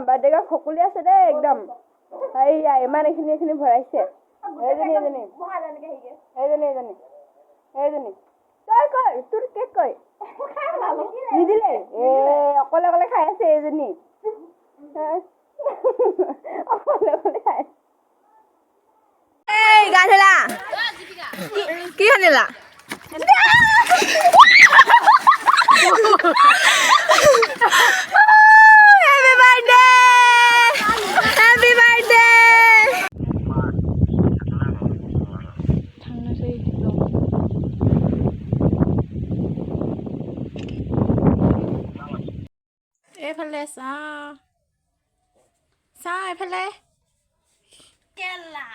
birthday girl সকলোৱে আছে দেই একদম এইয়া ইমান এইখিনি ভৰাইছে এইজনী তই কৈ তোৰ কেক কৈ নিদিলে অকলে খাই আছে এইজনী অকলে খাই এই গা ধুলা কি সানিলা এইফালে চা এইফালে কেলা